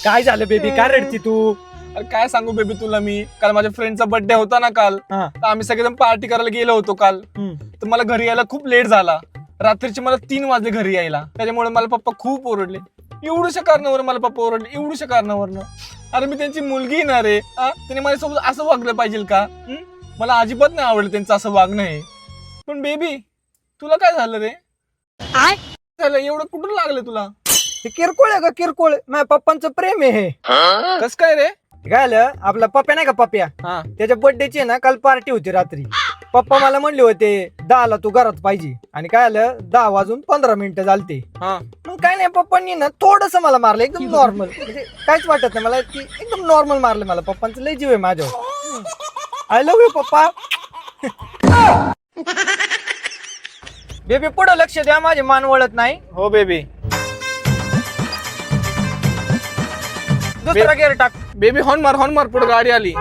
काय झालं बेबी, काय रडती तू? अरे काय सांगू बेबी तुला मी, काल माझ्या फ्रेंडचा बर्थडे होता ना काल, हा. तर आम्ही सगळेजण पार्टी करायला गेलो होतो काल. तर मला घरी यायला खूप लेट झाला. रात्रीचे मला 3 वाजले घरी यायला. त्याच्यामुळे मला पप्पा खूप ओरडले. एवढ्याशा कारणावर मला पप्पा ओरडले, एवढ्याशा कारणावरनं. अरे मी त्यांची मुलगी ना रे, त्याने माझ्यासोबत असं वागलं पाहिजे का? मला अजिबात नाही आवडलं त्यांचं असं वागणं हे. पण बेबी तुला काय झालं रे? झालं एवढं कुठून लागलं तुला? ते किरकोळ आहे का किरकोळ? माझ्या पप्पांचं प्रेम आहे हे. कस काय रे? काय झालं, आपला पप्या नाही का पप्या, हा त्याच्या बर्थडेची ना काल पार्टी होती रात्री. पप्पा मला म्हणले होते 10ला तू घरात पाहिजे, आणि काय आलं 10 वाजून 15 मिनिटं झालते. हा मग काय नाही, पप्पांनी ना थोडस मला मारलं, एकदम नॉर्मल, म्हणजे काहीच वाटत नाही मला, की एकदम नॉर्मल मारलं मला. पप्पांचं लय जीव आहे माझ्यावर. आय लव्ह यू पप्पा. बेबी पुढं लक्ष द्या, माझे मान वळत नाही. हो बेबी. दुसरा गेअर टाक. बेबी हॉर्न मार पुढे गाडी आली.